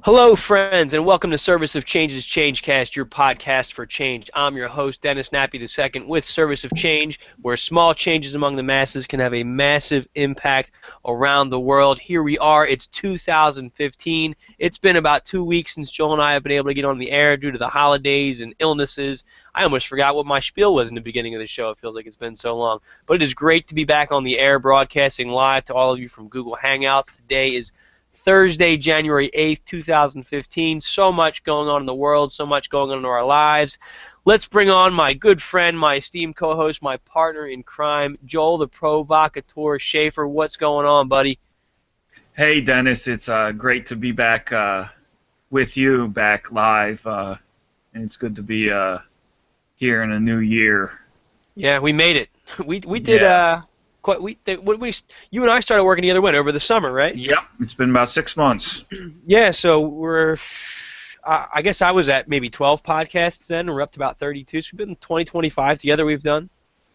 Hello, friends, and welcome to Service of Change's Changecast, your podcast for change. I'm your host, Dennis Nappy II, with Service of Change, where small changes among the masses can have a massive impact around the world. Here we are. It's 2015. It's been about 2 weeks since Joel and I have been able to get on the air due to the holidays and illnesses. I almost forgot what my spiel was in the beginning of the show. It feels like it's been so long. But it is great to be back on the air, broadcasting live to all of you from Google Hangouts. Today is Thursday, January 8th, 2015. So much going on in the world, so much going on in our lives. Let's bring on my good friend, my esteemed co-host, my partner in crime, Joel the Provocateur Schaefer. What's going on, buddy? Hey, Dennis. It's great to be back with you, back live. And it's good to be here in a new year. Yeah, we made it. We did Yeah. you and I started working together when over the summer, right? Yep. It's been about 6 months. Yeah, so I guess I was at maybe 12 podcasts then, and we're up to about 32. So we've been 20, 25 together we've done.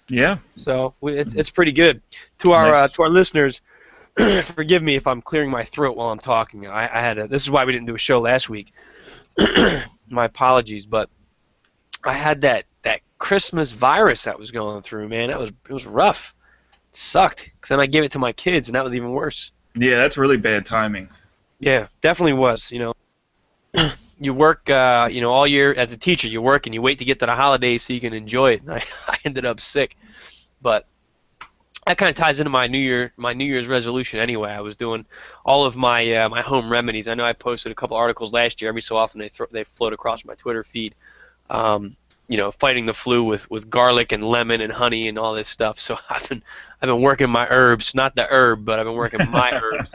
Yeah. So it's pretty good. To our Nice. to our listeners, forgive me if I'm clearing my throat while I'm talking. I had this is why we didn't do a show last week. My apologies, but I had that Christmas virus that was going through, man. It was rough. It sucked because then I gave it to my kids, and that was even worse. Yeah, that's really bad timing. Yeah, definitely was. You work, all year as a teacher. You work and you wait to get to the holidays so you can enjoy it. And I ended up sick, but that kind of ties into my New Year's resolution. Anyway, I was doing all of my my home remedies. I know I posted a couple articles last year. Every so often they float across my Twitter feed. Fighting the flu with garlic and lemon and honey and all this stuff. So I've been working my herbs, not the herb, but I've been working my herbs.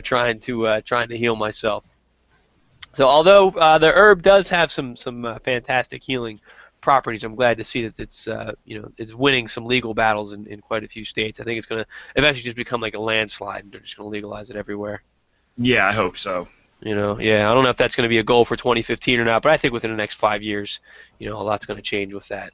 Trying to heal myself. So although the herb does have some fantastic healing properties, I'm glad to see that it's winning some legal battles in quite a few states. I think it's going to eventually just become like a landslide, and they're just going to legalize it everywhere. Yeah, I hope so. Yeah, I don't know if that's going to be a goal for 2015 or not, but I think within the next 5 years, a lot's going to change with that.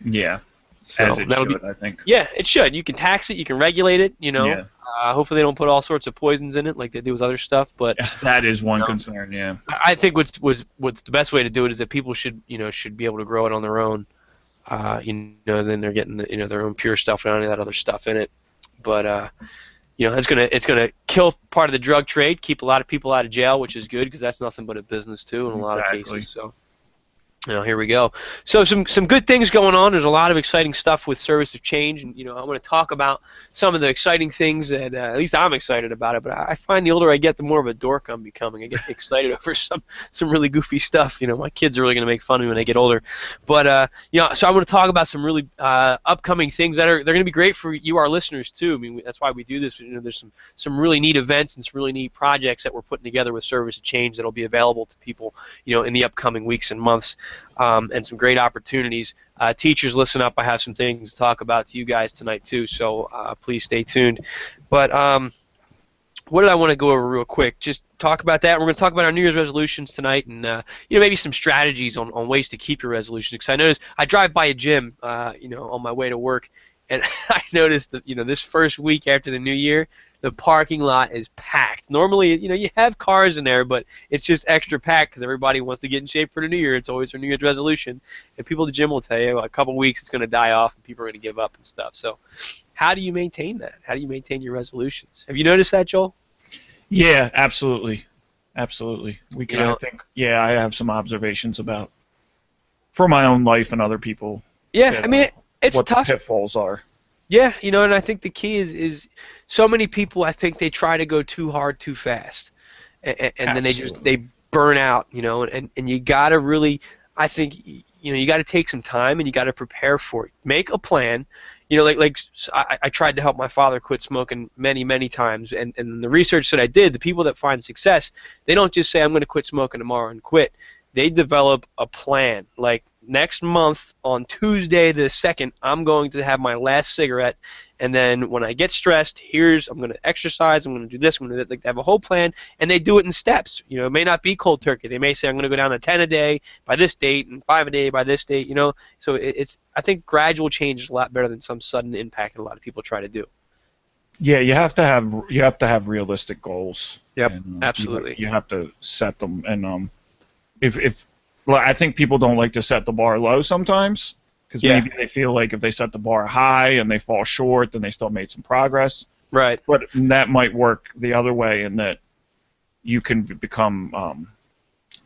Yeah, So as it that'll should, be, I think. yeah, it should. You can tax it, you can regulate it. Yeah. Hopefully they don't put all sorts of poisons in it like they do with other stuff. But That is one No. concern, yeah. I think what's the best way to do it is that people should be able to grow it on their own. Then they're getting their own pure stuff without any of that other stuff in it. But it's gonna kill part of the drug trade, keep a lot of people out of jail, which is good because that's nothing but a business too in a lot of Exactly. cases. So. Here we go. So some good things going on. There's a lot of exciting stuff with Service of Change, and I want to talk about some of the exciting things that at least I'm excited about it. But I find the older I get, the more of a dork I'm becoming. I get excited over some really goofy stuff. My kids are really going to make fun of me when they get older. But so I want to talk about some really upcoming things they're going to be great for you, our listeners too. I mean, that's why we do this. There's some really neat events and some really neat projects that we're putting together with Service of Change that'll be available to people, in the upcoming weeks and months. And some great opportunities. Teachers, listen up. I have some things to talk about to you guys tonight, too, so please stay tuned. But what did I want to go over real quick? Just talk about that. We're going to talk about our New Year's resolutions tonight and, maybe some strategies on ways to keep your resolutions. Because I noticed I drive by a gym, on my way to work, and I noticed that, this first week after the new year, the parking lot is packed. Normally, you have cars in there, but it's just extra packed because everybody wants to get in shape for the new year. It's always their New Year's resolution. And people at the gym will tell you, a couple of weeks it's going to die off and people are going to give up and stuff. So how do you maintain that? How do you maintain your resolutions? Have you noticed that, Joel? Yeah, absolutely. Absolutely. I think, yeah, I have some observations about, for my own life and other people. Yeah, that, I mean, it's what tough. the pitfalls are. Yeah, and I think the key is so many people, I think they try to go too hard too fast, and then they burn out, and you got to really, I think, you got to take some time and you got to prepare for it. Make a plan. I tried to help my father quit smoking many times, and the research that I did, the people that find success, they don't just say I'm going to quit smoking tomorrow and quit. They develop a plan. Like next month on Tuesday the 2nd, I'm going to have my last cigarette, and then when I get stressed, I'm going to exercise, I'm going to do this, I'm going to do that. Like, they have a whole plan, and they do it in steps. It may not be cold turkey. They may say I'm going to go down to 10 a day by this date and 5 a day by this date. So I think gradual change is a lot better than some sudden impact that a lot of people try to do. Yeah, you have to have realistic goals, Yep, and absolutely. you have to set them. And if well, I think people don't like to set the bar low sometimes because Yeah, maybe they feel like if they set the bar high and they fall short, then they still made some progress. right. But that might work the other way in that you can become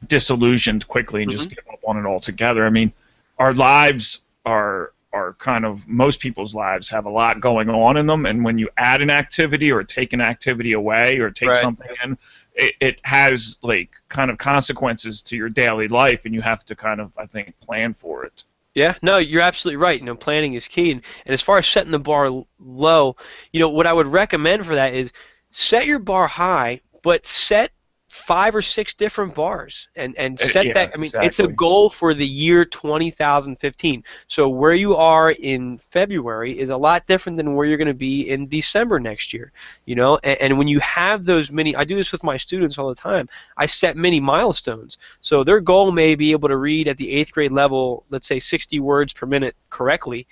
disillusioned quickly and just Hmm. give up on it altogether. I mean, our lives are kind of most people's lives have a lot going on in them, and when you add an activity or take an activity away or take Right. something in, it has like kind of consequences to your daily life, and you have to kind of I think plan for it. Yeah, no, you're absolutely right. Planning is key. And as far as setting the bar low, what I would recommend for that is set your bar high, but set 5 or 6 different bars and set Yeah, that. I mean, it's a exactly. goal for the year 2015. So where you are in February is a lot different than where you're going to be in December next year. And when you have those many, I do this with my students all the time. I set many milestones. So their goal may be able to read at the 8th grade level, let's say 60 words per minute correctly,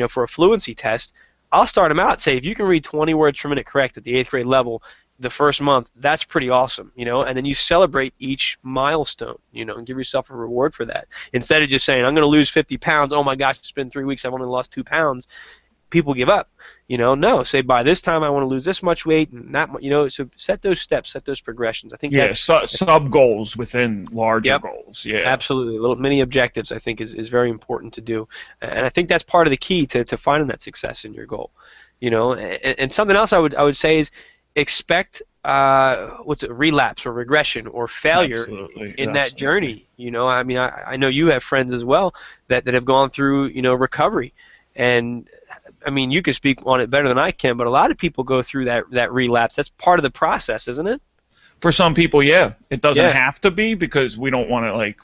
for a fluency test. I'll start them out, say if you can read 20 words per minute correct at the 8th grade level the first month, that's pretty awesome, and then you celebrate each milestone, and give yourself a reward for that. Instead of just saying, I'm going to lose 50 pounds, oh my gosh, it's been 3 weeks, I've only lost 2 pounds, people give up. No, say by this time I want to lose this much weight and that much, so set those steps, set those progressions. I think Yeah, that's sub goals within larger yep. goals. Yeah, Absolutely. Little mini objectives I think is very important to do. And I think that's part of the key to finding that success in your goal. And something else I would say is expect what's it, relapse or regression or failure absolutely, in that absolutely. journey. I mean I know you have friends as well that have gone through, recovery. And I mean you can speak on it better than I can, but a lot of people go through that relapse. That's part of the process, isn't it? For some people, yeah, it doesn't Yeah. have to be because we don't want to like.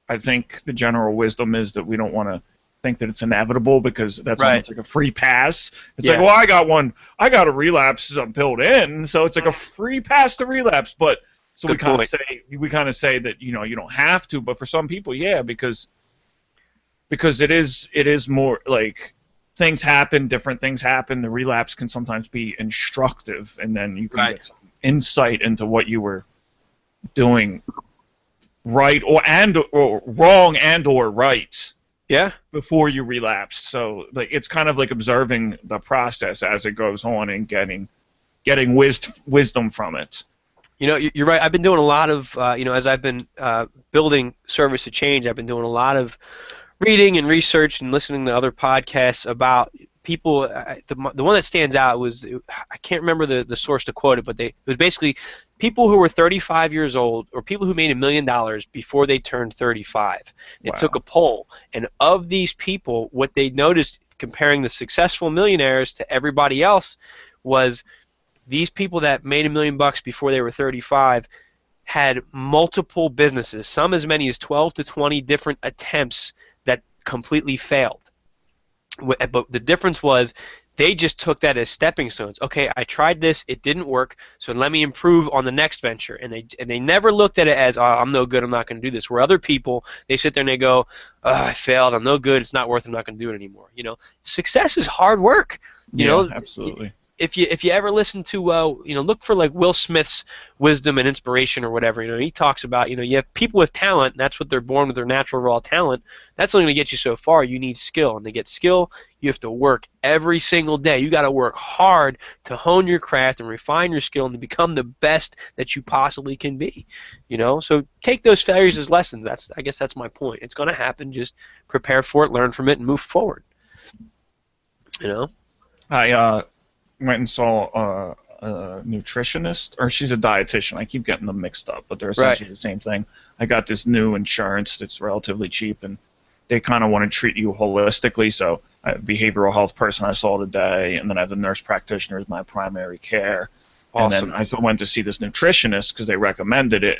I think the general wisdom is that we don't want to think that it's inevitable because that's Right. almost like a free pass. It's like, Yeah. well, I got a relapse built in, so it's like a free pass to relapse. But so Good point. we kind of say that you don't have to, but for some people, yeah, because it is more like things happen, different things happen. The relapse can sometimes be instructive, and then you can Right. get some insight into what you were doing right or wrong and or right Yeah. before you relapse. So like it's kind of like observing the process as it goes on and getting wisdom from it. You're right. I've been doing a lot of, as I've been building Service to Change, I've been doing a lot of reading and research and listening to other podcasts about people. The one that stands out was, I can't remember the source to quote it, but it was basically people who were 35 years old or people who made $1 million before they turned 35. They took a Wow. poll, and of these people, what they noticed comparing the successful millionaires to everybody else was these people that made $1 million before they were 35 had multiple businesses, some as many as 12 to 20 different attempts that completely failed. But the difference was they just took that as stepping stones. Okay, I tried this, it didn't work, so let me improve on the next venture. And they never looked at it as, oh, I'm no good, I'm not going to do this. Where other people, they sit there and they go, oh, I failed, I'm no good, it's not worth it, I'm not going to do it anymore. Success is hard work. You Yeah, know, absolutely. if you ever listen to look for like Will Smith's wisdom and inspiration or whatever, he talks about, you have people with talent, and that's what they're born with, their natural raw talent. That's only going to get you so far. You need skill, and to get skill you have to work every single day. You got to work hard to hone your craft and refine your skill and to become the best that you possibly can be. So take those failures as lessons. I guess that's my point. It's going to happen. Just prepare for it, learn from it, and move forward. you know I went and saw a nutritionist, or she's a dietitian. I keep getting them mixed up, but they're right. essentially the same thing. I got this new insurance that's relatively cheap, and they kind of want to treat you holistically. So, a behavioral health person I saw today, and then I have the nurse practitioner as my primary care. And then Awesome. I went to see this nutritionist because they recommended it,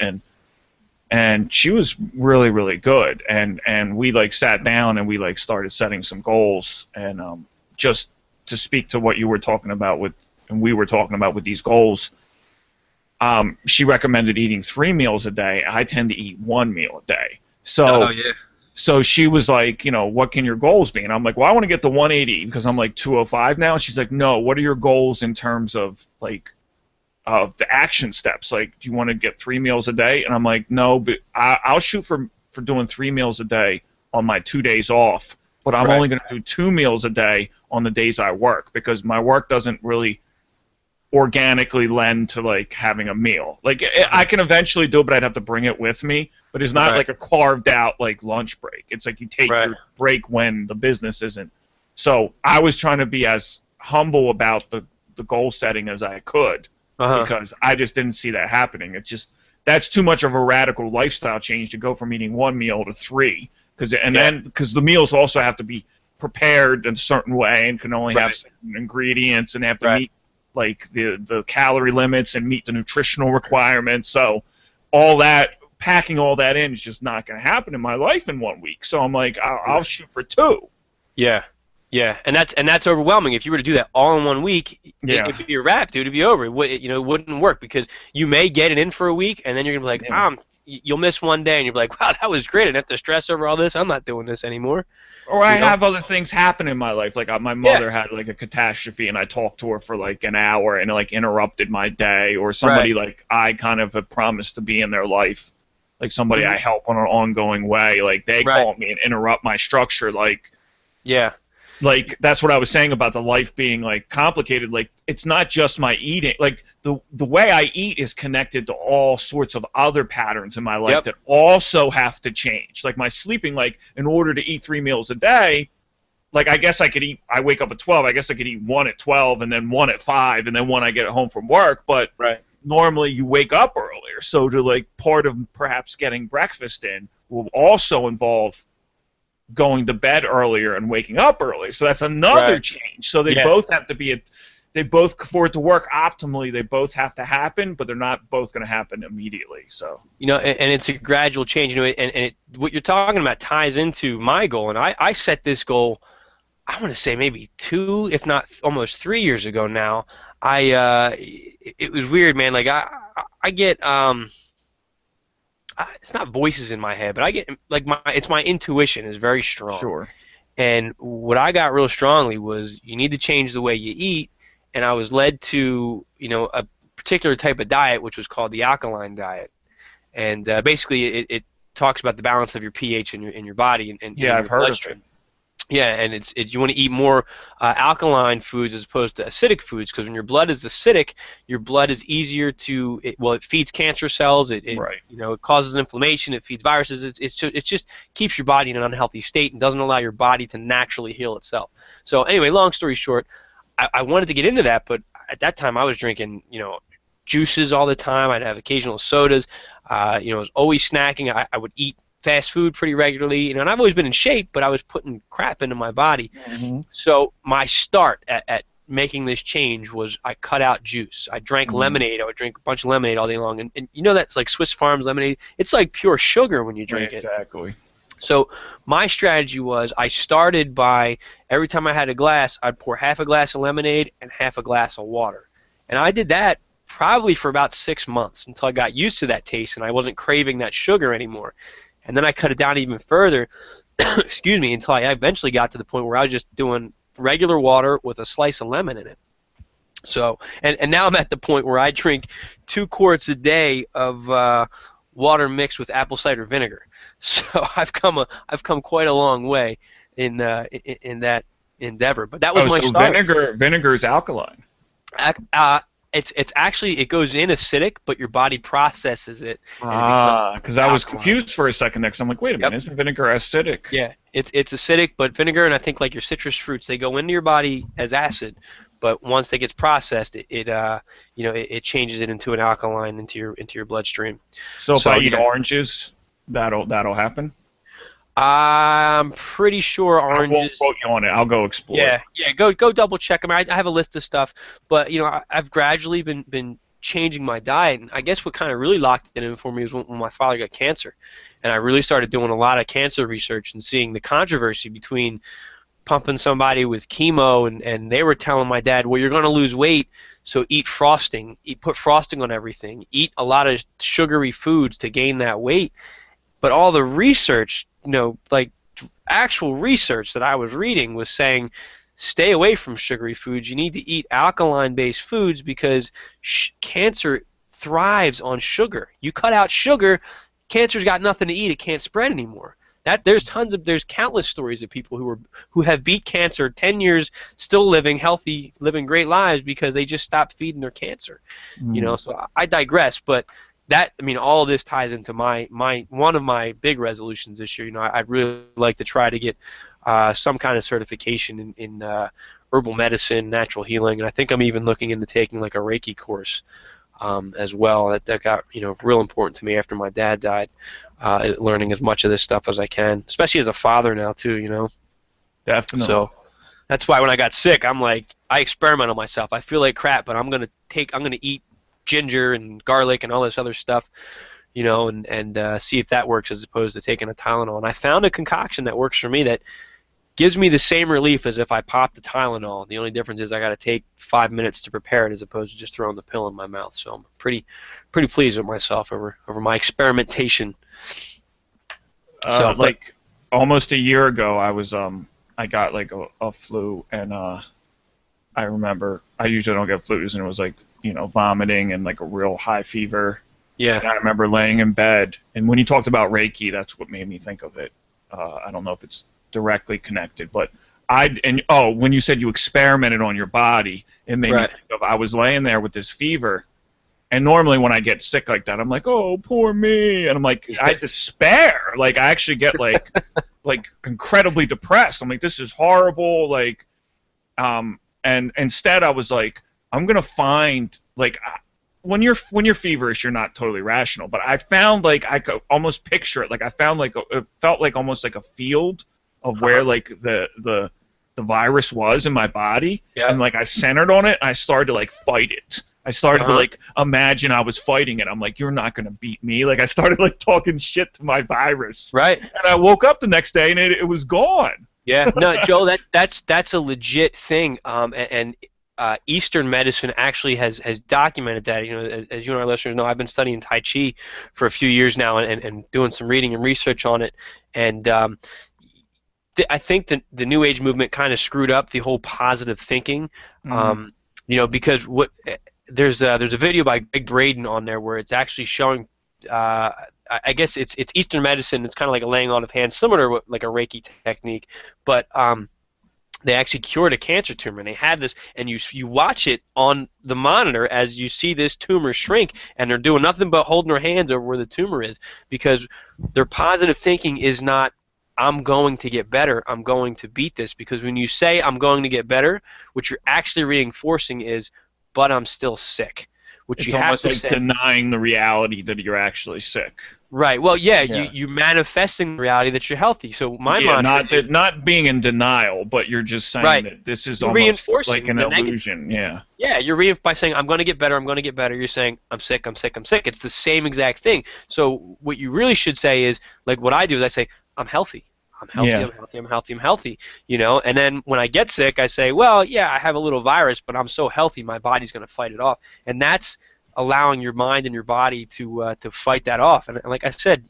and she was really really good. And we like sat down and we like started setting some goals, and just to speak to what you were talking about with and we were talking about with these goals. She recommended eating 3 meals a day. I tend to eat 1 meal a day. Oh So yeah. So she was like, what can your goals be? And I'm like, well, I want to get to 180 because I'm like 205 now. And she's like, no, what are your goals in terms of like of the action steps? Like, do you want to get 3 meals a day? And I'm like, no, but I'll shoot for doing 3 meals a day on my 2 days off, but I'm Right. only going to do 2 meals a day on the days I work because my work doesn't really organically lend to like having a meal. Like I can eventually do it, but I'd have to bring it with me. But it's not Right. like a carved out like lunch break. It's like you take Right. your break when the business isn't. So I was trying to be as humble about the goal setting as I could Uh-huh. because I just didn't see that happening. It's just that's too much of a radical lifestyle change to go from eating 1 meal to three. Yeah. Because the meals also have to be prepared in a certain way and can only have Right. certain ingredients and have to Right. meet like the calorie limits and meet the nutritional requirements. So all that packing all that in is just not going to happen in my life in 1 week. So I'm like, I'll shoot for two. Yeah, yeah, and that's overwhelming. If you were to do that all in 1 week, Yeah, it'd be a wrap, dude. It'd be over. It wouldn't work because you may get it in for a week, and then you're gonna be like, yeah. you'll miss one day, and you'll be like, wow, that was great. I didn't have to stress over all this. I'm not doing this anymore. Or I You know? have other things happen in my life. Like my Yeah. mother had like a catastrophe, and I talked to her for like an hour, and it like interrupted my day. Or Right. somebody like I kind of had promised to be in their life, like somebody Hmm. I help on an ongoing way. Like they Right. call me and interrupt my structure. Yeah. Like that's what I was saying about the life being like complicated. Like it's not just my eating. Like the way I eat is connected to all sorts of other patterns in my life Yep. that also have to change. Like my sleeping, like in order to eat 3 meals a day, like I guess I could eat. I wake up at 12. I guess I could eat one at 12, and then one at 5, and then one I get home from work. But Right. normally you wake up earlier, so to like part of perhaps getting breakfast in will also involve going to bed earlier and waking up early. So that's another Right. change. So they Yeah. both have to be they both for it to work optimally, they both have to happen, but they're not both going to happen immediately. So And it's a gradual change. What you're talking about ties into my goal, and I set this goal. I want to say maybe 2, if not almost 3 years ago now. It was weird, man. Like I get it's not voices in my head, but I get like it's my intuition is very strong. sure. And what I got real strongly was you need to change the way you eat, and I was led to a particular type of diet, which was called the alkaline diet, and basically it talks about the balance of your pH in your body and Yeah, in I've your heard of it. bloodstream. Yeah, and it's you want to eat more alkaline foods as opposed to acidic foods because when your blood is acidic, your blood is easier to it feeds cancer cells. Right. It causes inflammation. It feeds viruses. It just keeps your body in an unhealthy state and doesn't allow your body to naturally heal itself. So anyway, long story short, I wanted to get into that, but at that time I was drinking juices all the time. I'd have occasional sodas. I was always snacking. I would eat fast food pretty regularly, and I've always been in shape, but I was putting crap into my body. Mm-hmm. So my start at making this change was I cut out juice. I drank lemonade. I would drink a bunch of lemonade all day long, and that's like Swiss Farms lemonade. It's like pure sugar when you drink it. Exactly. So my strategy was I started by every time I had a glass, I'd pour half a glass of lemonade and half a glass of water, and I did that probably for about 6 months until I got used to that taste and I wasn't craving that sugar anymore. And then I cut it down even further, excuse me, until I eventually got to the point where I was just doing regular water with a slice of lemon in it. So, and now I'm at the point where I drink 2 quarts a day of water mixed with apple cider vinegar. So I've come quite a long way in that endeavor. But that was Oh, my so start. vinegar is alkaline. It's actually it goes in acidic, but your body processes it and it becomes Because I was alkaline. confused for a second there. 'Cause I'm like, wait a minute, Yep. isn't vinegar acidic? Yeah, it's acidic, but vinegar and I think like your citrus fruits, they go into your body as acid, but once they gets processed, it changes it into an alkaline into your bloodstream. So if So I eat yeah, oranges, that'll happen. I'm pretty sure I won't oranges. quote you on it. I'll go explore. Yeah. Go double check. I mean, I have a list of stuff, but I've gradually been changing my diet, and I guess what kind of really locked it in for me was when my father got cancer, and I really started doing a lot of cancer research and seeing the controversy between pumping somebody with chemo, and they were telling my dad, well, you're going to lose weight, so eat frosting, put frosting on everything, eat a lot of sugary foods to gain that weight. But all the research like actual research that I was reading was saying stay away from sugary foods. You need to eat alkaline-based foods because cancer thrives on sugar. You cut out sugar, cancer's got nothing to eat. It can't spread anymore. There's countless stories of people who have beat cancer 10 years, still living healthy, living great lives because they just stopped feeding their cancer. Mm. So I digress, but all of this ties into my one of my big resolutions this year. I'd really like to try to get some kind of certification in herbal medicine, natural healing, and I think I'm even looking into taking like a Reiki course as well. That got real important to me after my dad died. Learning as much of this stuff as I can, especially as a father now too. Definitely. So that's why when I got sick, I'm like, I experiment on myself. I feel like crap, but I'm gonna eat ginger and garlic and all this other stuff, and see if that works as opposed to taking a Tylenol. And I found a concoction that works for me that gives me the same relief as if I popped the Tylenol. The only difference is I got to take 5 minutes to prepare it as opposed to just throwing the pill in my mouth. So I'm pretty pleased with myself over my experimentation. Like almost a year ago, I got like a flu, and I remember I usually don't get flus, and it was like vomiting and like a real high fever. Yeah. And I remember laying in bed, and when you talked about Reiki, that's what made me think of it. I don't know if it's directly connected, but when you said you experimented on your body, it made me think of I was laying there with this fever, and normally when I get sick like that, I'm like, oh, poor me, and I'm like, I despair, like I actually get like like incredibly depressed. I'm like, this is horrible, like, and instead I was like, I'm gonna find like. When you're feverish, you're not totally rational. But I found like I could almost picture it. Like I found like it felt like almost like a field of where like the virus was in my body, and like I centered on it, and I started to like fight it. I started to like imagine I was fighting it. I'm like, you're not gonna beat me. Like I started like talking shit to my virus. Right. And I woke up the next day and it was gone. Yeah. No, Joe, that's a legit thing. And Eastern medicine actually has documented that. As you and our listeners know, I've been studying Tai Chi for a few years now and doing some reading and research on it. And I think the New Age movement kind of screwed up the whole positive thinking. Because there's a video by Greg Braden on there where it's actually showing. I guess it's Eastern medicine. It's kind of like a laying on of hands, similar to like a Reiki technique, but they actually cured a cancer tumor, and they had this, and you watch it on the monitor as you see this tumor shrink, and they're doing nothing but holding their hands over where the tumor is, because their positive thinking is not, I'm going to get better, I'm going to beat this, because when you say I'm going to get better, what you're actually reinforcing is, but I'm still sick. It's almost like denying the reality that you're actually sick. Right. Well, you manifesting the reality that you're healthy. So my mantra is, not being in denial, but you're just saying that this is almost reinforcing like an illusion. Yeah. Yeah, by saying I'm going to get better, I'm going to get better. You're saying I'm sick, I'm sick, I'm sick. It's the same exact thing. So what you really should say is, like what I do is I say I'm healthy. I'm healthy, I'm healthy, I'm healthy, I'm healthy, and then when I get sick, I say, well, yeah, I have a little virus, but I'm so healthy, my body's going to fight it off, and that's allowing your mind and your body to fight that off. And like I said,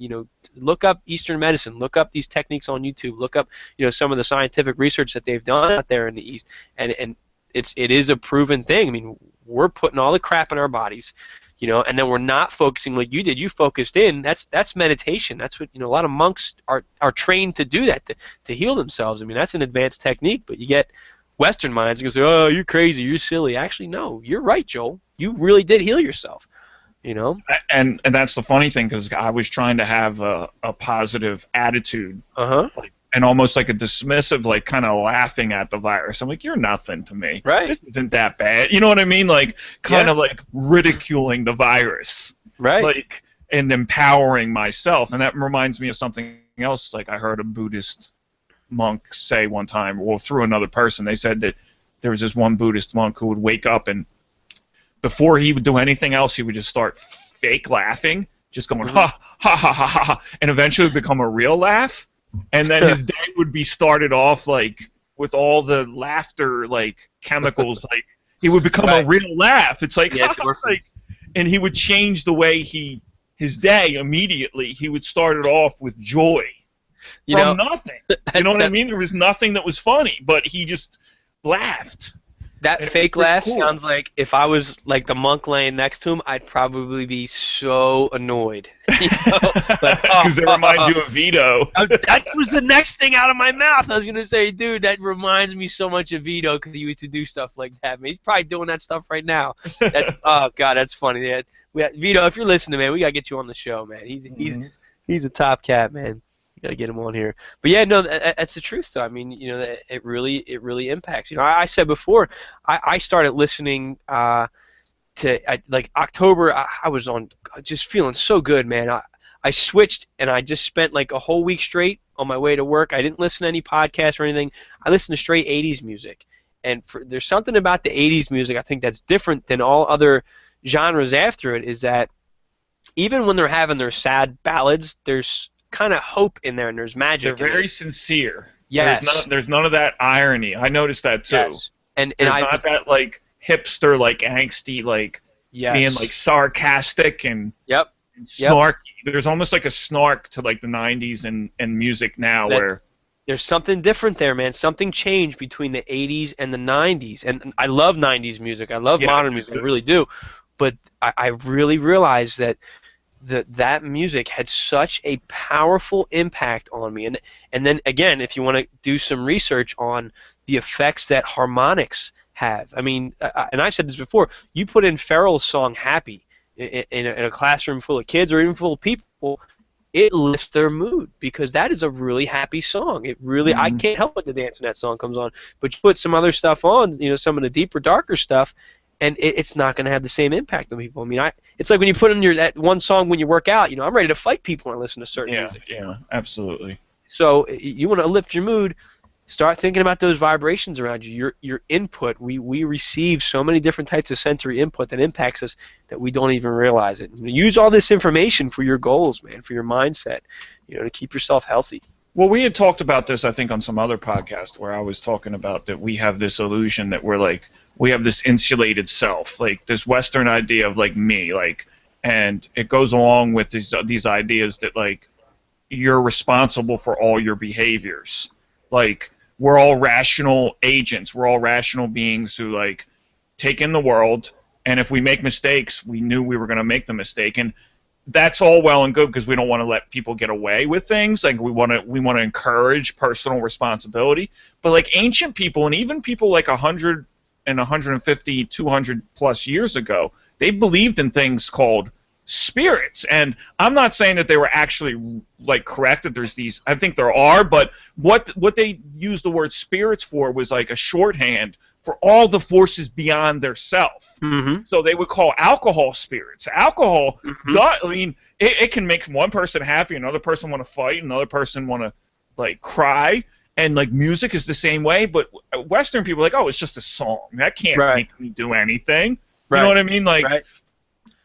look up Eastern medicine, look up these techniques on YouTube, look up some of the scientific research that they've done out there in the East, and it is a proven thing. I mean, we're putting all the crap in our bodies, and then we're not focusing like you did. You focused in. That's meditation. That's what a lot of monks are trained to do, that to heal themselves. I mean, that's an advanced technique, but you get Western minds going to say, oh, you're crazy, you're silly. Actually, no, you're right, Joel. You really did heal yourself, And that's the funny thing, because I was trying to have a positive attitude, and almost like a dismissive, like kind of laughing at the virus. I'm like, you're nothing to me. Right. This isn't that bad. You know what I mean? Like kind of like ridiculing the virus. Right. Like, and empowering myself. And that reminds me of something else. Like I heard a Buddhist monk say one time, well, through another person, they said that there was this one Buddhist monk who would wake up, and before he would do anything else, he would just start fake laughing, just going ha ha ha ha ha, and eventually become a real laugh, and then his day would be started off like with all the laughter like chemicals, like he would become a real laugh. It's like, like, and he would change the way his day immediately. He would start it off with joy. You from know, nothing. You that, know what I that mean? There was nothing that was funny, but he just laughed, that and it was fake pretty laugh cool. sounds like if I was like the monk laying next to him, I'd probably be so annoyed. You know, like Because it reminds you of Vito. that was the next thing out of my mouth. I was gonna say, dude, that reminds me so much of Vito because he used to do stuff like that. Man, he's probably doing that stuff right now. That's oh god, that's funny. Yeah, Vito, if you're listening, man, we gotta get you on the show, man. Mhm. He's a top cat, man. You gotta get him on here. But yeah, no, that's the truth, though. I mean, you know, it really impacts. You know, I said before, I started listening like October. I was on just feeling so good, man. I switched and I just spent like a whole week straight on my way to work. I didn't listen to any podcasts or anything. I listened to straight 80s music. And there's something about the 80s music I think that's different than all other genres after it is that even when they're having their sad ballads, there's kind of hope in there and there's They're magic in it. very sincere. Yes. There's none of that irony. I noticed that too. Yes. And There's I not that like hipster, like angsty, like being like yes. sarcastic Yep. and Yep. snarky. There's almost like a snark to like the '90s and music now, That where there's something different there, man. Something changed between the 80s and the 90s. And I love 90s music. I love yeah, modern music. I really do. But I really realized that that music had such a powerful impact on me. And then again, if you want to do some research on the effects that harmonics have. I mean, and I've said this before, you put in Pharrell's song Happy in a classroom full of kids or even full of people, it lifts their mood because that is a really happy song. It really, I Mhm. can't help but to dance when that song comes on. But you put some other stuff on, you know, some of the deeper, darker stuff, and it's not going to have the same impact on people. I mean, it's like when you put in that one song when you work out. You know, I'm ready to fight people when I listen to certain Yeah, music. yeah, absolutely. So you want to lift your mood. Start thinking about those vibrations around you. Your input. We receive so many different types of sensory input that impacts us that we don't even realize it. Use all this information for your goals, man, for your mindset. You know, to keep yourself healthy. Well, we had talked about this, I think, on some other podcast where I was talking about that we have this illusion that we're like, we have this insulated self, like this Western idea of like me, like, and it goes along with these ideas that like you're responsible for all your behaviors. Like, we're all rational agents, we're all rational beings who like take in the world, and if we make mistakes, we knew we were going to make the mistake, and that's all well and good because we don't want to let people get away with things. Like we want to encourage personal responsibility. But like ancient people and even people like 100 and 150, 200 plus years ago, they believed in things called spirits. And I'm not saying that they were actually like correct that there's these. I think there are, but what they used the word spirits for was like a shorthand for all the forces beyond their self. Mm-hmm. So they would call alcohol spirits. Alcohol, Mm-hmm. I mean, it can make one person happy, another person want to fight, another person want to like cry, and like music is the same way. But Western people are like, oh, it's just a song. That can't Right. make me do anything. You know Right. what I mean? Right.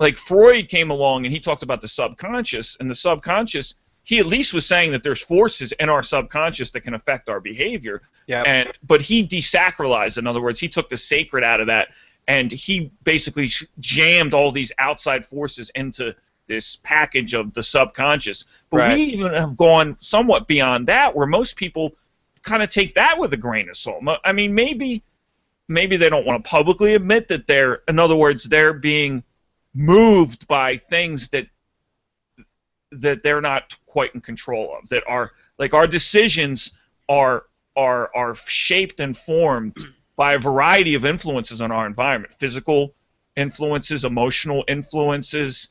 Like Freud came along and he talked about the subconscious, and the subconscious, he at least was saying that there's forces in our subconscious that can affect our behavior. Yeah. But he desacralized. In other words, he took the sacred out of that, and he basically jammed all these outside forces into this package of the subconscious. But we Right. even have gone somewhat beyond that, where most people kind of take that with a grain of salt. I mean, maybe they don't want to publicly admit that in other words, they're being moved by things that they're not quite in control of, that are like our decisions are shaped and formed by a variety of influences on our environment: physical influences, emotional influences,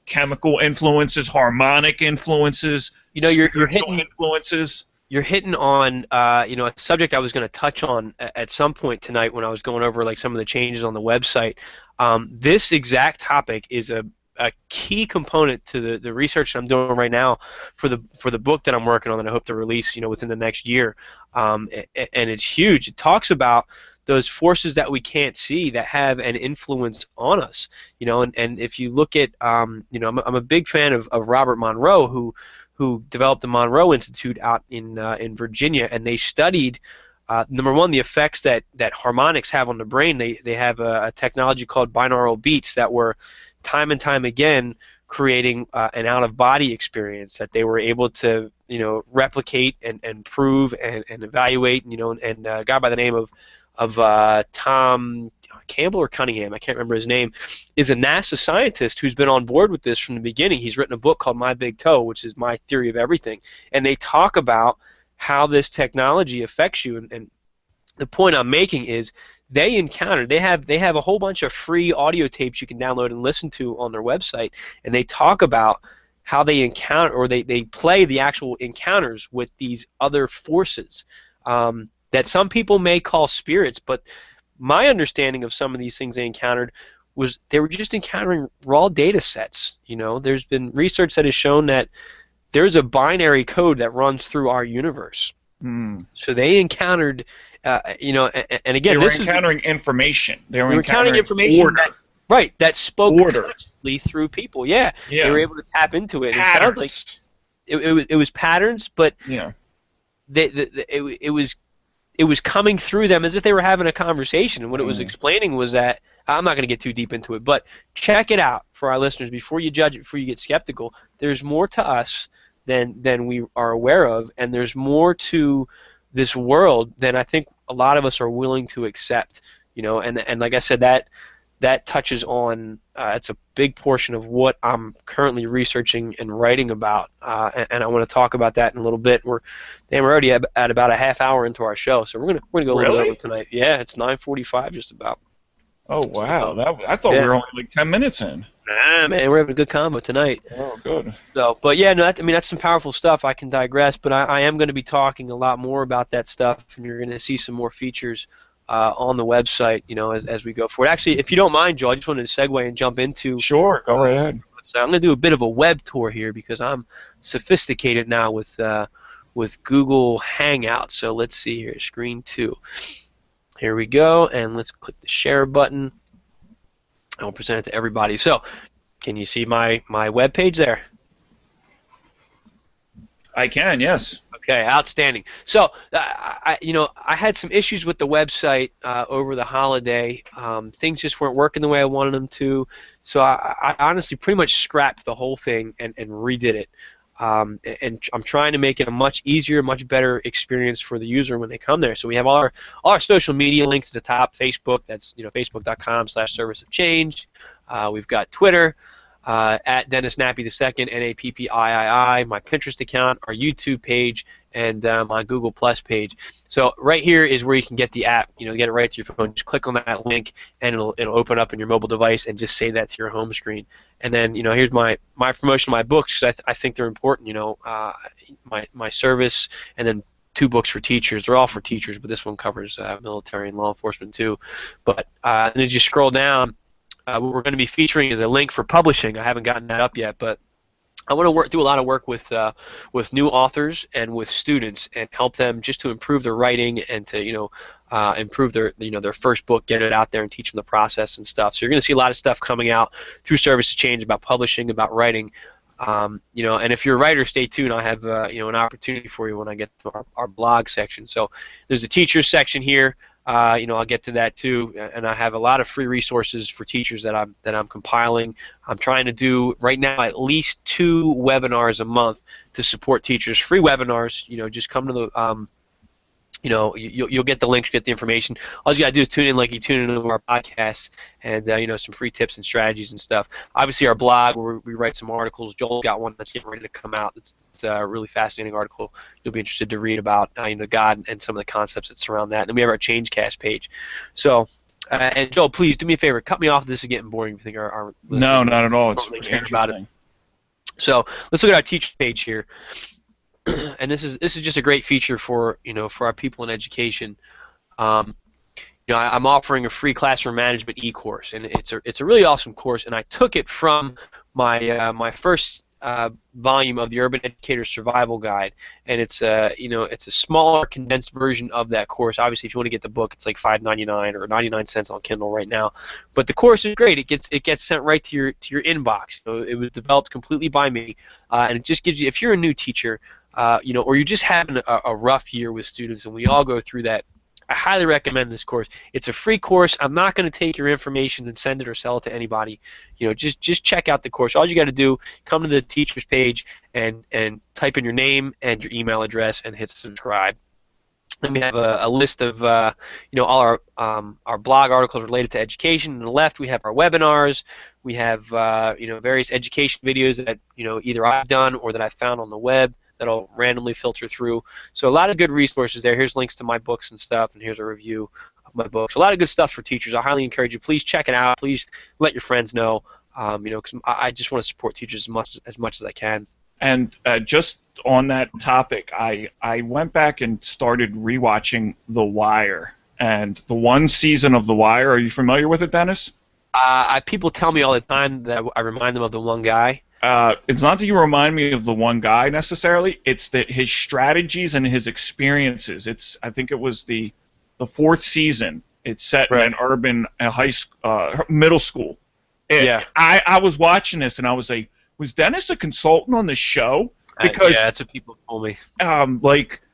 chemical influences, harmonic influences, You know, you're spiritual hitting influences. you're hitting on a subject I was going to touch on at some point tonight when I was going over like some of the changes on the website. This exact topic is a key component to the research that I'm doing right now for the book that I'm working on that I hope to release within the next year. And it's huge. It talks about those forces that we can't see that have an influence on us. And if you look at I'm a big fan of Robert Monroe, who developed the Monroe Institute out in Virginia, and they studied number one, the effects that harmonics have on the brain. They have a technology called binaural beats that were time and time again creating an out-of-body experience that they were able to replicate and prove and evaluate. And a guy by the name of Tom Campbell or Cunningham, I can't remember his name, is a NASA scientist who's been on board with this from the beginning. He's written a book called My Big Toe, which is my theory of everything, and they talk about how this technology affects you. And the point I'm making is they have a whole bunch of free audio tapes you can download and listen to on their website, and they talk about how they encounter, or they play the actual encounters with these other forces that some people may call spirits, but my understanding of some of these things they encountered was they were just encountering raw data sets. There's been research that has shown that there's a binary code that runs through our universe. So they encountered, and again, they were encountering information. They were encountering information order. that spoke Order. constantly through people. Yeah, they were able to tap into it. Patterns. It sounds like it was patterns, but yeah, it was coming through them as if they were having a conversation. And what it was explaining was that, I'm not going to get too deep into it, but check it out for our listeners before you judge it, before you get skeptical. There's more to us than we are aware of, and there's more to this world than I think a lot of us are willing to accept. And like I said, that touches on it's a big portion of what I'm currently researching and writing about, and I want to talk about that in a little bit. We're already at about a half hour into our show, so we're gonna go a little bit over tonight. Yeah, it's 9:45 just about. Oh wow, I thought we were only like 10 minutes in. Nah, man, we're having a good combo tonight. Oh, good. So, but yeah, no, that's some powerful stuff. I can digress, but I am going to be talking a lot more about that stuff, and you're going to see some more features on the website, as we go forward. Actually, if you don't mind, Joe, I just wanted to segue and jump into. Sure, go right ahead. So I'm going to do a bit of a web tour here because I'm sophisticated now with Google Hangouts. So let's see here, screen 2. Here we go, and let's click the share button. I'll present it to everybody. So, can you see my web page there? I can, yes. Okay, outstanding. So, I had some issues with the website over the holiday. Things just weren't working the way I wanted them to. So, I honestly pretty much scrapped the whole thing and redid it. And I'm trying to make it a much easier, much better experience for the user when they come there. So we have all our social media links at the top. Facebook, that's facebook.com/Service of Change. We've got Twitter at Dennis Nappy II, NAPPIII. My Pinterest account, our YouTube page, and my Google Plus page. So right here is where you can get the app. Get it right to your phone. Just click on that link, and it'll open up on your mobile device, and just save that to your home screen. And then here's my promotion of my books, because I think they're important. My service, and then 2 books for teachers. They're all for teachers, but this one covers military and law enforcement too. But and as you scroll down, what we're going to be featuring is a link for publishing. I haven't gotten that up yet, but I want to do a lot of work with new authors and with students, and help them just to improve their writing and to improve their their first book, get it out there, and teach them the process and stuff. So you're going to see a lot of stuff coming out through Service to Change about publishing, about writing. And if you're a writer, stay tuned. I have an opportunity for you when I get to our blog section. So there's a teachers section here. I'll get to that too, and I have a lot of free resources for teachers that I'm compiling. I'm trying to do right now at least 2 webinars a month to support teachers. Free webinars. Just come to the you'll get the links, get the information. All you gotta do is tune in like you tune into our podcasts, and some free tips and strategies and stuff. Obviously, our blog where we write some articles. Joel got one that's getting ready to come out. It's a really fascinating article. You'll be interested to read about God and some of the concepts that surround that. And then we have our Changecast page. So. And Joel, please do me a favor. Cut me off if this is getting boring. If you think our no, not at all. It's really really about it. So let's look at our teacher page here. And this is just a great feature for for our people in education. I'm offering a free classroom management e-course, and it's a really awesome course. And I took it from my my first volume of the Urban Educator Survival Guide, and it's it's a smaller, condensed version of that course. Obviously, if you want to get the book, it's like $5.99 or 99 cents on Kindle right now. But the course is great. It gets sent right to your inbox. It was developed completely by me, and it just gives you, if you're a new teacher. Or you're just having a rough year with students, and we all go through that I highly recommend this course. It's a free course. I'm not going to take your information and send it or sell it to anybody. Just check out the course. All you got to do, come to the teacher's page and type in your name and your email address and hit subscribe. Then we have a list of all our blog articles related to education. On the left, we have our webinars. We have various education videos that either I've done or that I've found on the web that'll randomly filter through. So a lot of good resources there. Here's links to my books and stuff, and here's a review of my books. A lot of good stuff for teachers. I highly encourage you. Please check it out. Please let your friends know. Because I just want to support teachers as much as I can. And just on that topic, I went back and started rewatching The Wire, and the one season of The Wire. Are you familiar with it, Dennis? People tell me all the time that I remind them of the one guy. It's not that you remind me of the one guy necessarily. It's that his strategies and his experiences. I think it was the fourth season. It's set in an urban middle school. I was watching this and I was like, was Dennis a consultant on the show? Because that's what people told me.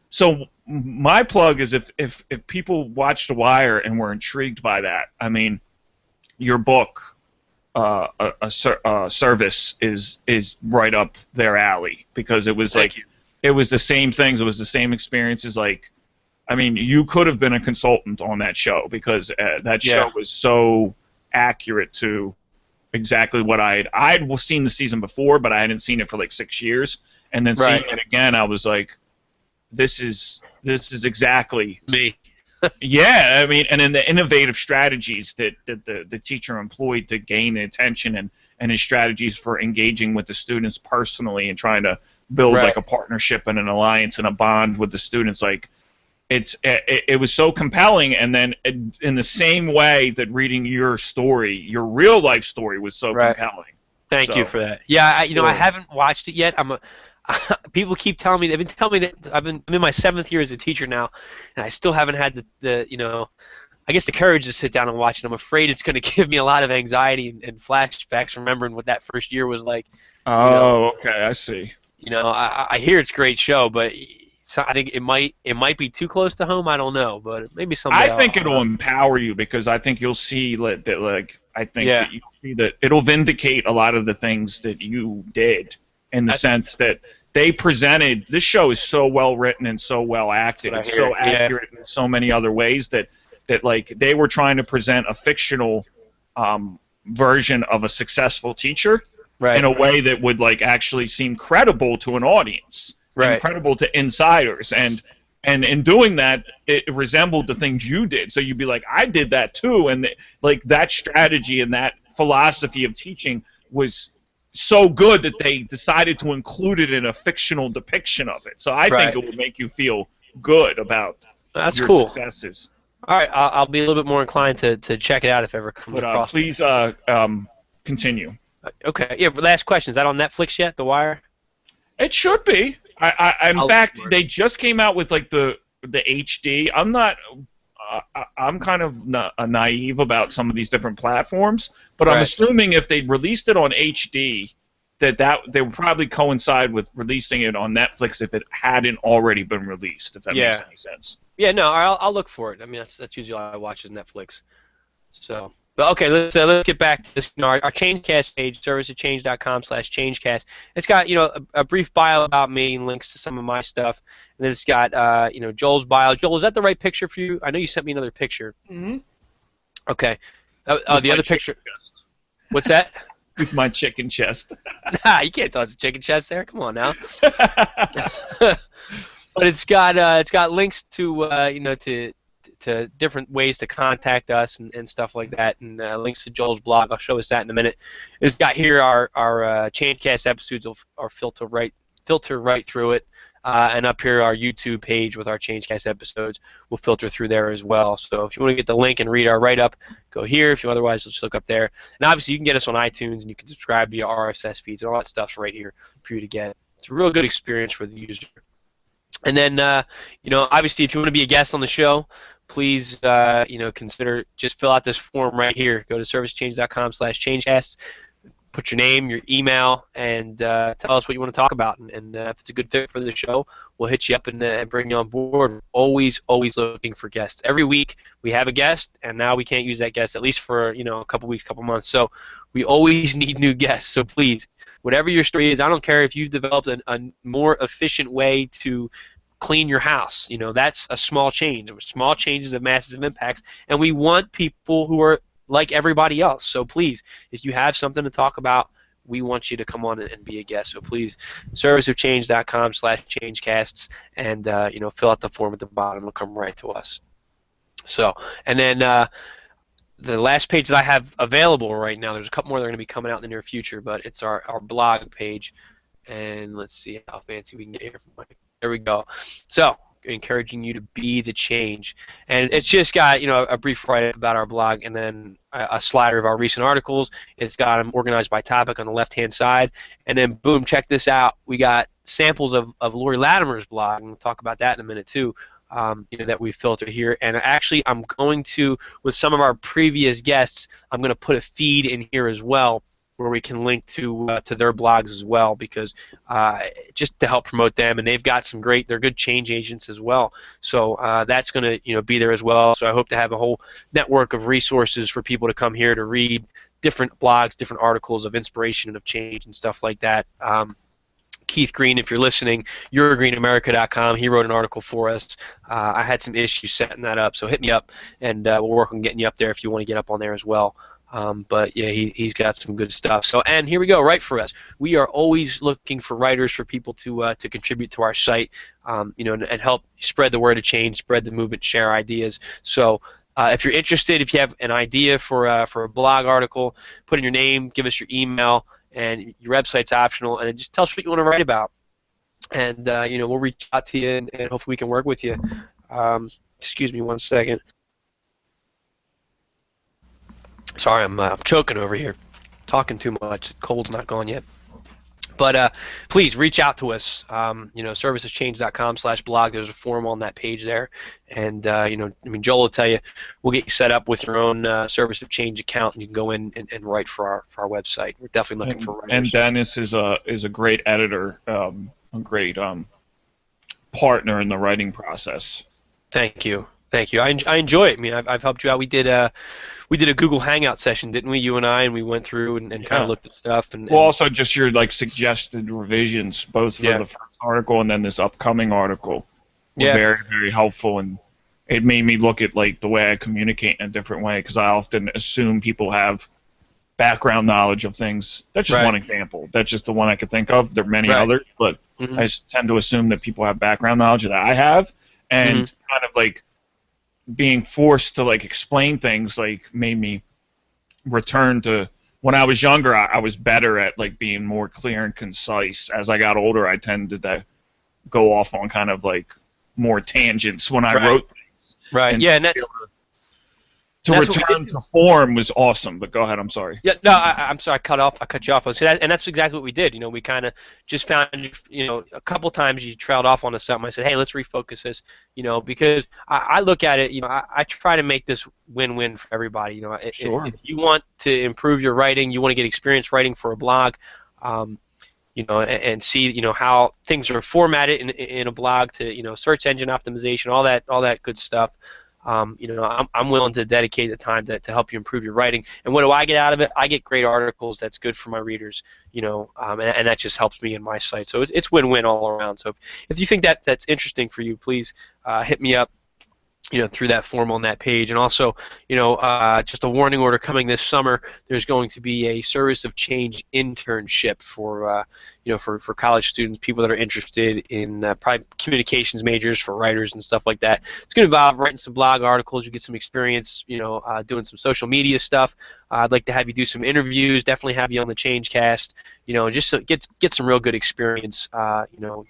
So my plug is if people watch The Wire and were intrigued by that, I mean, your book, Service is right up their alley, because it was it was the same things, it was the same experiences. Like, I mean, you could have been a consultant on that show, because that show was so accurate to exactly what I'd seen the season before, but I hadn't seen it for like 6 years, and then seeing it again, I was like, this is exactly me. Yeah, I mean, and then the innovative strategies that the teacher employed to gain the attention, and his strategies for engaging with the students personally and trying to build like a partnership and an alliance and a bond with the students, like it was so compelling. And then in the same way that reading your story, your real life story, was so compelling. Thank you for that. Yeah, I haven't watched it yet. People keep telling me, they've been telling me that I'm in my 7th year as a teacher now, and I still haven't had the I guess the courage to sit down and watch it. I'm afraid it's going to give me a lot of anxiety and flashbacks, remembering what that first year was like. Okay, I see. I hear it's a great show, but I think it might be too close to home. I don't know, but maybe someday. I think it'll empower you, because I think you'll see that that you'll see that it'll vindicate a lot of the things that you did, in the sense that they presented. This show is so well written and so well acted. It's so accurate in so many other ways that like they were trying to present a fictional version of a successful teacher in a way that would like actually seem credible to an audience, and credible to insiders, and in doing that, it resembled the things you did. So you'd be like, I did that too, and like that strategy and that philosophy of teaching was so good that they decided to include it in a fictional depiction of it. So I think it would make you feel good about your successes. All right, I'll be a little bit more inclined to check it out if it ever comes across. Please continue. Okay. Yeah. Last question. Is that on Netflix yet? The Wire? It should be. In fact, they just came out with like the HD. I'm kind of naive about some of these different platforms, but I'm assuming if they released it on HD, that they would probably coincide with releasing it on Netflix if it hadn't already been released. If that makes any sense. Yeah. No, I'll look for it. I mean, that's usually all I watch is Netflix. So. But okay, let's get back to this. Our Changecast page, servicechange.com/changecast. It's got a brief bio about me and links to some of my stuff, and then it's got Joel's bio. Joel, is that the right picture for you? I know you sent me another picture. Mm-hmm. Okay. The other picture. Chest. What's that? With my chicken chest. Nah, you can't tell it's a chicken chest there. Come on now. But it's got links to to different ways to contact us and stuff like that, and links to Joel's blog. I'll show us that in a minute. It's got here our Changecast episodes are filter right through it, and up here our YouTube page with our Changecast episodes will filter through there as well. So if you want to get the link and read our write-up, go here. If you otherwise, just look up there. And obviously you can get us on iTunes, and you can subscribe via RSS feeds, and all that stuff's right here for you to get. It's a real good experience for the user. And then obviously if you want to be a guest on the show, please, consider just fill out this form right here. Go to servicechange.com/changecast. put your name, your email, and tell us what you want to talk about. And if it's a good fit for the show, we'll hit you up and bring you on board. Always, always looking for guests. Every week we have a guest, and now we can't use that guest at least for a couple weeks, couple months. So we always need new guests. So please, whatever your story is, I don't care if you've developed a more efficient way to clean your house. That's a small change. Small changes have massive impacts, and we want people who are like everybody else. So please, if you have something to talk about, we want you to come on and be a guest. So please, serviceofchange.com/changecasts, and fill out the form at the bottom. It'll come right to us. So, and then the last page that I have available right now, there's a couple more that are going to be coming out in the near future, but it's our blog page. And let's see how fancy we can get here. There we go. So, encouraging you to be the change. And it's just got a brief write-up about our blog, and then a slider of our recent articles. It's got them organized by topic on the left-hand side, and then boom, check this out. We got samples of Lori Latimer's blog, and we'll talk about that in a minute too. That we filter here, and actually I'm going to, with some of our previous guests, I'm going to put a feed in here as well, where we can link to their blogs as well, because just to help promote them, and they've got they're good change agents as well. So that's going to be there as well. So I hope to have a whole network of resources for people to come here to read different blogs, different articles of inspiration and of change and stuff like that. Keith Green, if you're listening, YourGreenAmerica.com. He wrote an article for us. I had some issues setting that up, so hit me up, and we'll work on getting you up there if you want to get up on there as well. But yeah, he's got some good stuff. So, and here we go, Write For Us. We are always looking for writers, for people to contribute to our site, and help spread the word of change, spread the movement, share ideas. So, if you're interested, if you have an idea for a blog article, put in your name, give us your email, and your website's optional, and just tell us what you want to write about. And we'll reach out to you, and hopefully we can work with you. Excuse me one second. Sorry, I'm choking over here, talking too much. The cold's not gone yet. But please reach out to us. Serviceofchange.com/blog. There's a form on that page there, and Joel will tell you. We'll get you set up with your own Service of Change account, and you can go in and write for our website. We're definitely looking for writers. And Dennis is a great editor, a great partner in the writing process. Thank you. I enjoy it. I mean, I've helped you out. We did a Google Hangout session, didn't we? You and I, and we went through and kind of looked at stuff. And also just your suggested revisions, both for the first article and then this upcoming article, were very, very helpful, and it made me look at the way I communicate in a different way, because I often assume people have background knowledge of things. That's just one example. That's just the one I could think of. There are many others, but I tend to assume that people have background knowledge that I have, and kind of being forced to explain things made me return to when I was younger. I was better at being more clear and concise. As I got older, I tended to go off on kind of more tangents when I wrote things. Right. And yeah, and that's to return to form was awesome. But go ahead. I'm sorry. Yeah. No, I'm sorry. I cut you off. And that's exactly what we did. We kind of just found, a couple times you trailed off onto something. I said, hey, let's refocus this. Because I look at it. I try to make this win-win for everybody. If you want to improve your writing, you want to get experience writing for a blog, and see, how things are formatted in a blog to, search engine optimization, all that good stuff. I'm willing to dedicate the time to help you improve your writing. And what do I get out of it? I get great articles that's good for my readers, and that just helps me in my site. So it's win-win all around. So if you think that's interesting for you, please hit me up, through that form on that page. And also, just a warning order coming this summer, there's going to be a Service of Change internship for college students, people that are interested in probably communications majors, for writers and stuff like that. It's going to involve writing some blog articles. You get some experience, doing some social media stuff. I'd like to have you do some interviews, definitely have you on the Changecast, just so get some real good experience,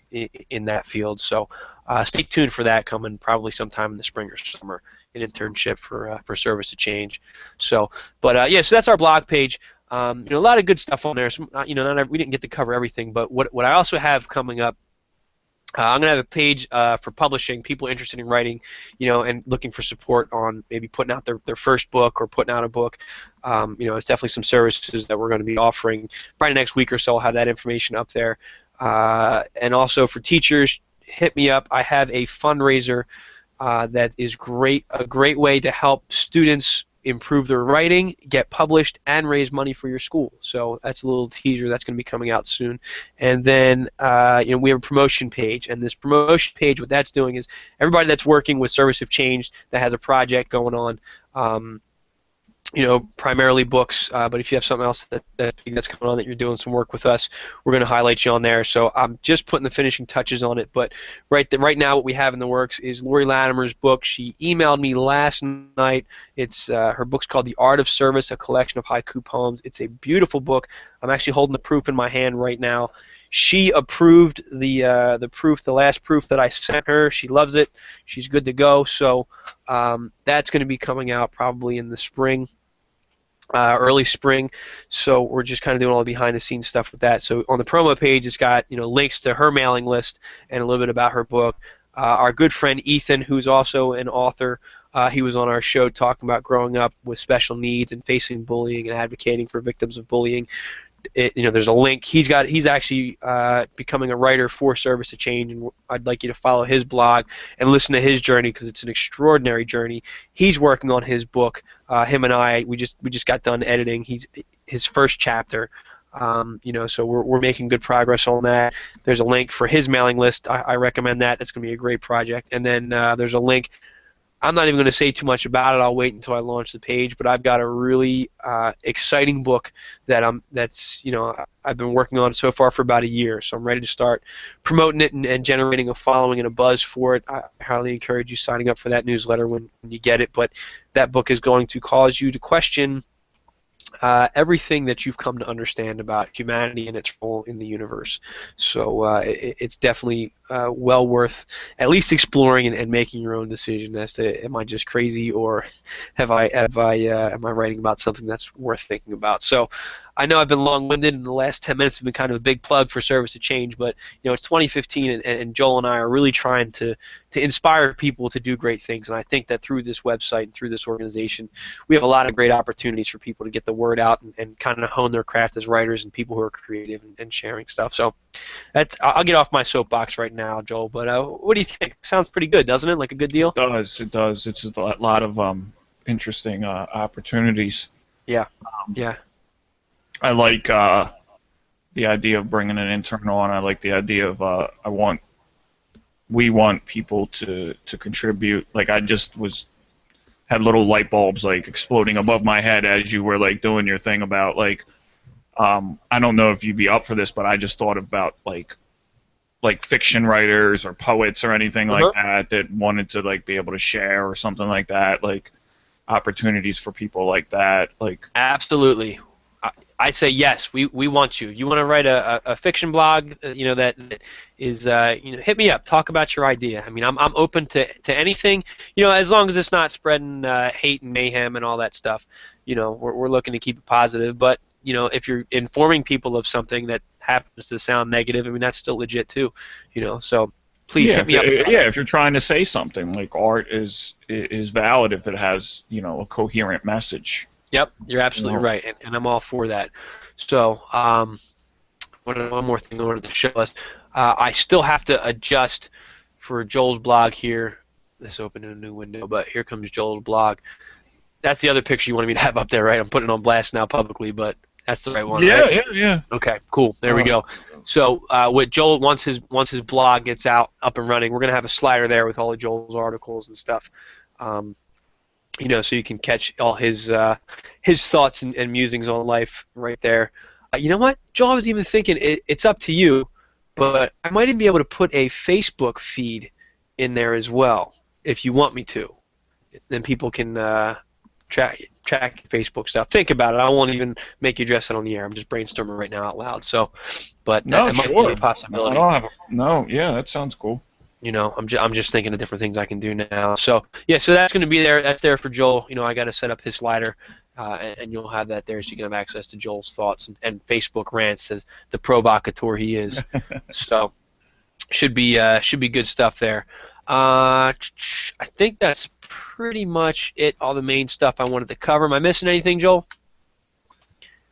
in that field. So stay tuned for that, coming probably sometime in the spring or summer, an internship for Service of Change. So, but so that's our blog page. A lot of good stuff on there. So, we didn't get to cover everything, but what I also have coming up I'm gonna have a page for publishing, people interested in writing, and looking for support on maybe putting out their first book or putting out a book. It's definitely some services that we're going to be offering. Probably next week or so, I'll have that information up there. And also for teachers, hit me up. I have a fundraiser that is a great way to help students improve their writing, get published, and raise money for your school. So that's a little teaser that's going to be coming out soon. And then we have a promotion page, and this promotion page, what that's doing is everybody that's working with Service of Change that has a project going on. Primarily books, but if you have something else that's coming on that you're doing some work with us, we're going to highlight you on there. So I'm just putting the finishing touches on it, but right now what we have in the works is Lori Latimer's book. She emailed me last night. It's her book's called The Art of Service, a collection of haiku poems. It's a beautiful book. I'm actually holding the proof in my hand right now. She approved the last proof that I sent her. She loves it. She's good to go. So that's going to be coming out probably in the spring. Early spring, so we're just kind of doing all the behind-the-scenes stuff with that. So on the promo page, it's got links to her mailing list and a little bit about her book. Our good friend Ethan, who's also an author, he was on our show talking about growing up with special needs and facing bullying and advocating for victims of bullying. There's a link. He's actually becoming a writer for Service of Change, and I'd like you to follow his blog and listen to his journey because it's an extraordinary journey. He's working on his book. Him and I, we just got done editing. His first chapter. So we're making good progress on that. There's a link for his mailing list. I recommend that. It's going to be a great project. And then there's a link. I'm not even going to say too much about it. I'll wait until I launch the page. But I've got a really exciting book that's I've been working on so far for about a year. So I'm ready to start promoting it and generating a following and a buzz for it. I highly encourage you signing up for that newsletter when you get it. But that book is going to cause you to question everything that you've come to understand about humanity and its role in the universe. So it's definitely well worth at least exploring and making your own decision as to am I just crazy or am I writing about something that's worth thinking about. So I know I've been long-winded, and the last 10 minutes have been kind of a big plug for Service of Change, but it's 2015, and Joel and I are really trying to inspire people to do great things, and I think that through this website and through this organization, we have a lot of great opportunities for people to get the word out and kind of hone their craft as writers and people who are creative and sharing stuff. So I'll get off my soapbox right now, Joel, but what do you think? Sounds pretty good, doesn't it? Like a good deal? It does. It's a lot of interesting opportunities. Yeah, yeah. I like the idea of bringing an intern on. I like the idea of we want people to contribute. Like I just had little light bulbs like exploding above my head as you were like doing your thing about like I don't know if you'd be up for this, but I just thought about like fiction writers or poets or anything like that wanted to like be able to share or something like that, like opportunities for people like that. Like absolutely. I say yes. We want you. You want to write a fiction blog? That is. Hit me up. Talk about your idea. I mean, I'm open to anything. As long as it's not spreading hate and mayhem and all that stuff. We're looking to keep it positive. But if you're informing people of something that happens to sound negative, I mean that's still legit too. So please hit me up. Yeah, if you're trying to say something, like art is valid if it has a coherent message. Yep, you're absolutely right, and I'm all for that. So, one more thing I wanted to show us. I still have to adjust for Joel's blog here. This opened in a new window, but here comes Joel's blog. That's the other picture you wanted me to have up there, right? I'm putting it on blast now publicly, but that's the right one, right? Yeah. Okay, cool. There we go. So, with Joel, once his blog gets up and running, we're gonna have a slider there with all of Joel's articles and stuff. So you can catch all his thoughts and musings on life right there. You know what, Joel? I was even thinking it's up to you, but I might even be able to put a Facebook feed in there as well if you want me to. Then people can track Facebook stuff. Think about it. I won't even make you address it on the air. I'm just brainstorming right now out loud. So, but that might be a possibility. That sounds cool. I'm just thinking of different things I can do now. So yeah, so that's going to be there. That's there for Joel. I got to set up his slider, and you'll have that there, so you can have access to Joel's thoughts and Facebook rants as the provocateur he is. So Should be good stuff there. I think that's pretty much it. All the main stuff I wanted to cover. Am I missing anything, Joel?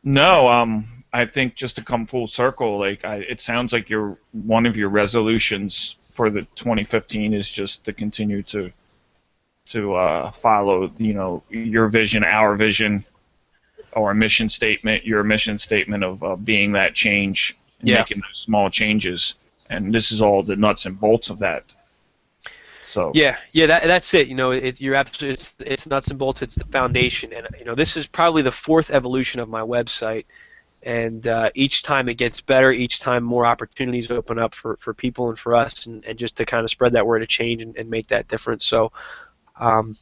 No, I think just to come full circle, like it sounds like one of your resolutions for the 2015 is just to continue to follow, your vision, our vision, or a mission statement, your mission statement of being that change and Yeah. making those small changes. And this is all the nuts and bolts of that. So Yeah. That's it. You're absolutely. It's nuts and bolts. It's the foundation, and this is probably the fourth evolution of my website. And each time it gets better, each time more opportunities open up for people and for us, and just to kind of spread that word of change and make that difference. So um,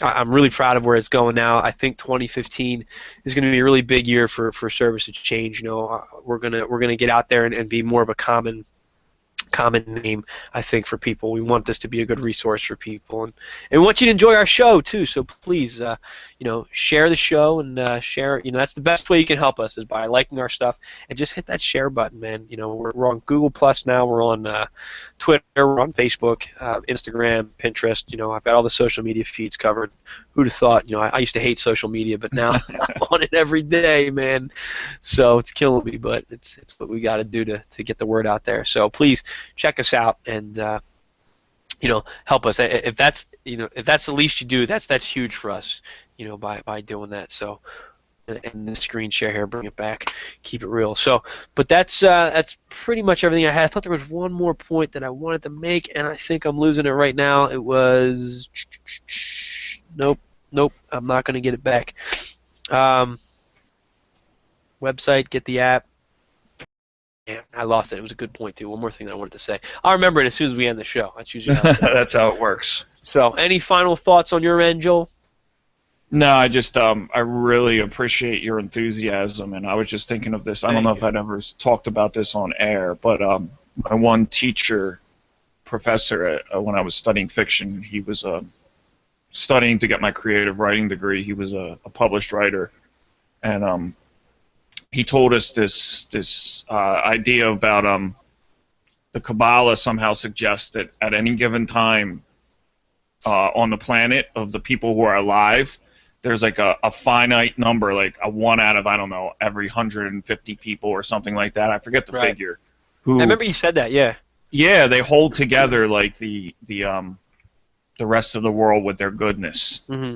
I'm really proud of where it's going now. I think 2015 is going to be a really big year for service of change. We're gonna get out there and be more of a common name, I think, for people. We want this to be a good resource for people, and we want you to enjoy our show too. So please, share the show and share. That's the best way you can help us is by liking our stuff and just hit that share button, man. We're on Google Plus now. We're on Twitter. We're on Facebook, Instagram, Pinterest. I've got all the social media feeds covered. Who'd have thought? I used to hate social media, but now I'm on it every day, man. So it's killing me, but it's what we got to do to get the word out there. So please check us out and help us. If that's the least you do, that's huge for us. By doing that. So and the screen share here, bring it back, keep it real. So, but that's pretty much everything I had. I thought there was one more point that I wanted to make, and I think I'm losing it right now. It was nope. I'm not going to get it back. Website, get the app. Yeah, I lost it. It was a good point too. One more thing that I wanted to say. I'll remember it as soon as we end the show. That's usually how it goes. that's how it works. So, any final thoughts on your end, Joel? No, I just I really appreciate your enthusiasm, and I was just thinking of this. I don't know if I'd ever talked about this on air, but my one teacher, professor, when I was studying fiction, he was studying to get my creative writing degree. He was a published writer, and he told us this idea about the Kabbalah somehow suggests that at any given time on the planet of the people who are alive, there's like a finite number, like a 1 out of, I don't know, every 150 people or something like that. I forget the figure. Who, I remember you said that, yeah. Yeah, they hold together like the rest of the world with their goodness. Mm-hmm.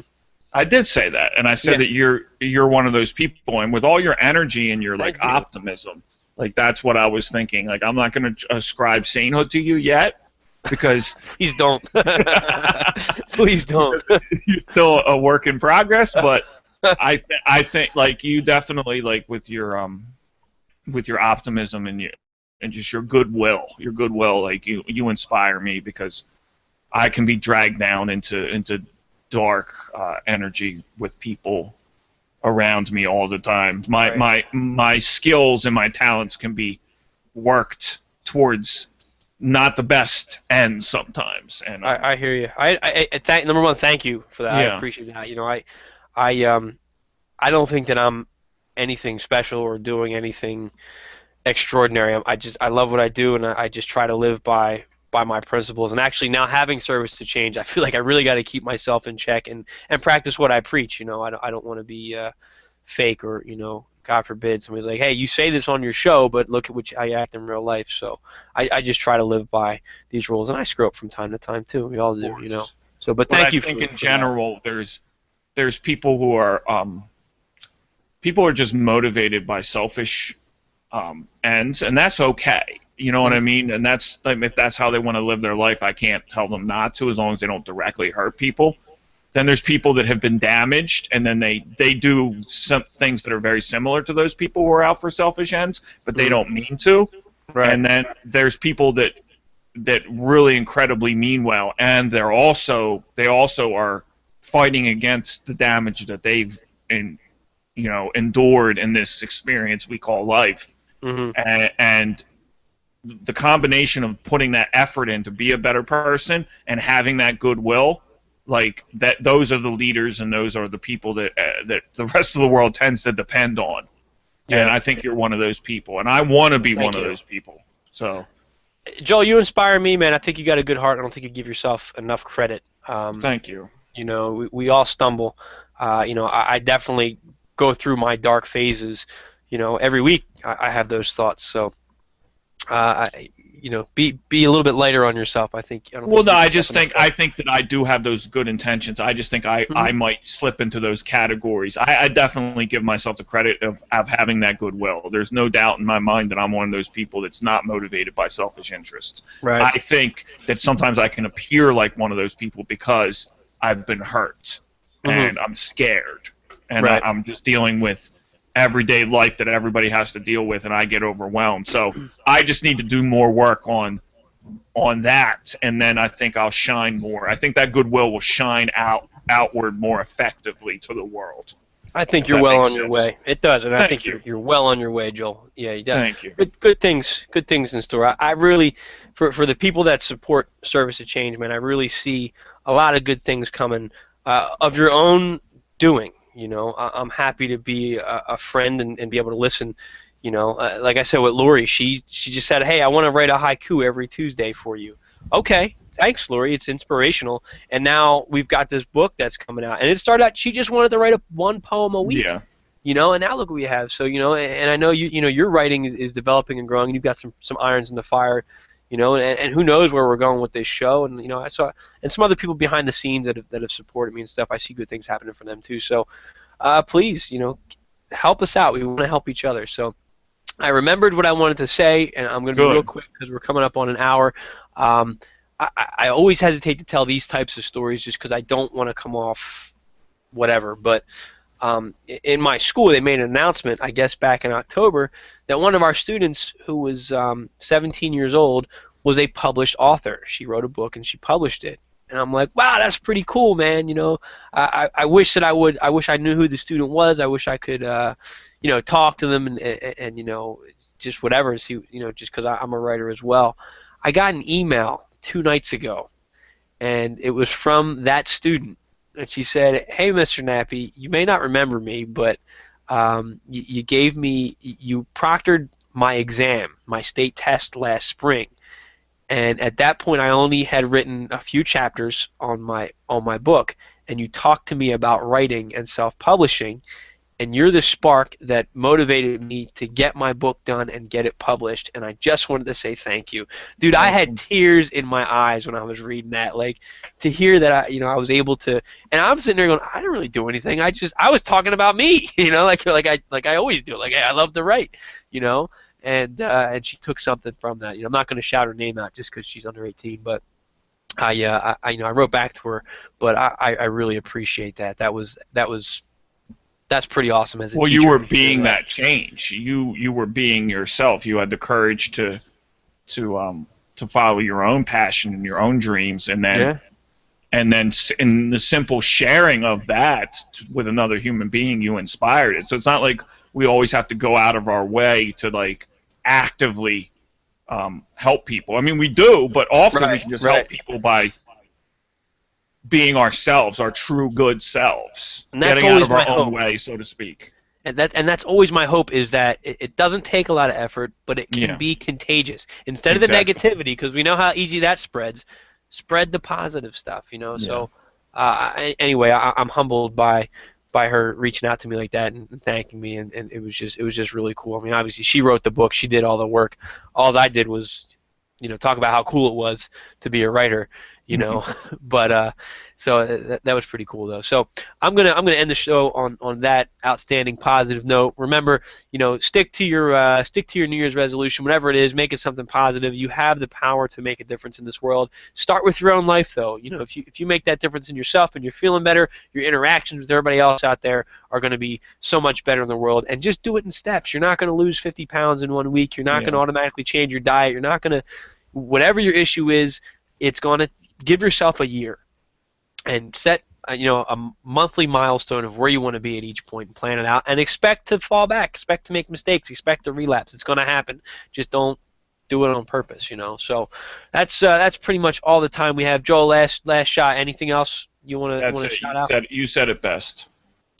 I did say that, and I said that you're one of those people, and with all your energy and your optimism, like that's what I was thinking. Like I'm not going to ascribe sainthood to you yet. Because please don't. Please don't. You're still a work in progress, but I think like you definitely like with your optimism and just your goodwill, like you inspire me because I can be dragged down into dark energy with people around me all the time. My skills and my talents can be worked towards not the best ends sometimes, and I hear you. Number one, thank you for that. Yeah. I appreciate that. I don't think that I'm anything special or doing anything extraordinary. I love what I do, and I just try to live by my principles. And actually, now having service to change, I feel like I really got to keep myself in check and practice what I preach. I don't want to be fake or God forbid somebody's like, hey, you say this on your show, but look at how you act in real life. So I just try to live by these rules, and I screw up from time to time too. We all do, So, but thank you. I think in general, there's people who are just motivated by selfish ends, and that's okay. You know what I mean? And that's like if that's how they want to live their life, I can't tell them not to, as long as they don't directly hurt people. Then there's people that have been damaged, and then they do some things that are very similar to those people who are out for selfish ends, but they don't mean to. Right. And then there's people that really incredibly mean well, and they also are fighting against the damage that they've endured in this experience we call life. Mm-hmm. And the combination of putting that effort in to be a better person and having that goodwill. Like that, those are the leaders, and those are the people that the rest of the world tends to depend on. Yeah. And I think you're one of those people, and I want to be one of those people. So, Joel, you inspire me, man. I think you got a good heart. I don't think you give yourself enough credit. Thank you. We all stumble. I definitely go through my dark phases. Every week I have those thoughts. So, be a little bit lighter on yourself. I don't think Well, you no, give I yourself just enough think credit. that I do have those good intentions. I just think I Hmm. might slip into those categories. I definitely give myself the credit of having that goodwill. There's no doubt in my mind that I'm one of those people that's not motivated by selfish interests. Right. I think that sometimes I can appear like one of those people because I've been hurt Hmm. and I'm scared and Right. I'm just dealing with everyday life that everybody has to deal with, and I get overwhelmed. So I just need to do more work on that, and then I think I'll shine more. I think that goodwill will shine outward more effectively to the world, I think if you're that well makes on your sense. way. It does, and I Thank think you. you're well on your way, Joel. Yeah, you got Thank you. good things in store. I really, for the people that support Service to Change, man, I really see a lot of good things coming of your own doing. I'm happy to be a friend and be able to listen. Like I said with Lori, she just said, "Hey, I want to write a haiku every Tuesday for you." Okay, thanks, Lori. It's inspirational. And now we've got this book that's coming out, and it started out she just wanted to write one poem a week. Yeah. And now look what we have. So and I know your writing is developing and growing. You've got some irons in the fire. And who knows where we're going with this show. And I saw and some other people behind the scenes that have supported me and stuff. I see good things happening for them too. So please, help us out. We want to help each other. So I remembered what I wanted to say, and I'm going to be real Good. quick because we're coming up on an hour. Um, I always hesitate to tell these types of stories just because I don't want to come off whatever. But in my school, they made an announcement, I guess back in October, that one of our students who was 17 years old was a published author. She wrote a book and she published it. And I'm like, wow, that's pretty cool, man. I wish that I wish I knew who the student was. I wish I could, talk to them and just whatever and see, just because I'm a writer as well. I got an email 2 nights ago, and it was from that student. And she said, "Hey, Mr. Nappy, you may not remember me, but you gave me, you proctored my exam, my state test last spring, and at that point, I only had written a few chapters on my book, and you talked to me about writing and self-publishing, and you're the spark that motivated me to get my book done and get it published, and I just wanted to say thank you." Dude, I had Awesome. tears in my eyes when I was reading that. Like, to hear that I was able to, and I'm sitting there going, I didn't really do anything. I was talking about me, like I always do. Like, hey, I love to write, you know. And she took something from that. I'm not going to shout her name out just because she's under 18, but I wrote back to her, but I really appreciate that. That's pretty awesome as a Well, you teacher were to hear being that. that change. You were being yourself. You had the courage to follow your own passion and your own dreams, Yeah. and then in the simple sharing of that with another human being, you inspired it. So it's not like we always have to go out of our way to like actively help people. I mean, we do, but often we Right. can just Right. help people by being ourselves, our true good selves, And that's getting out always of my our own hope. way, so to speak. And that's always my hope is that it doesn't take a lot of effort, but it can Yeah, be contagious. Instead of the exactly. negativity, because we know how easy that spreads, spread the positive stuff. Yeah. So anyway, I'm humbled by her reaching out to me like that and thanking me, and it was just really cool. I mean, obviously she wrote the book, she did all the work. All I did was talk about how cool it was to be a writer, you know. But so that was pretty cool though. So I'm gonna end the show on that outstanding positive note. Remember, stick to your New Year's resolution, whatever it is. Make it something positive. You have the power to make a difference in this world. Start with your own life though. If you make that difference in yourself and you're feeling better, your interactions with everybody else out there are going to be so much better in the world. And just do it in steps. You're not going to lose 50 pounds in one week. You're not going Yeah. to automatically change your diet. You're not going to whatever your issue is, it's going to give yourself a year and set a monthly milestone of where you want to be at each point and plan it out and expect to fall back, expect to make mistakes, expect to relapse. It's going to happen. Just don't do it on purpose. So that's pretty much all the time we have. Joel, last shot. Anything else you want to That's it. shout out? You said it best.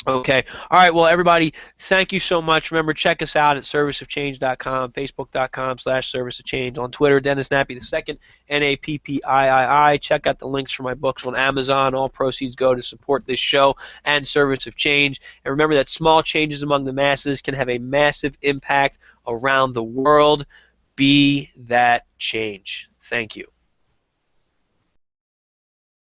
Okay. All right. Well, everybody, thank you so much. Remember, check us out at serviceofchange.com, facebook.com/serviceofchange, on Twitter, Dennis Nappy the second, Nappii. Check out the links for my books on Amazon. All proceeds go to support this show and Service of Change. And remember that small changes among the masses can have a massive impact around the world. Be that change. Thank you.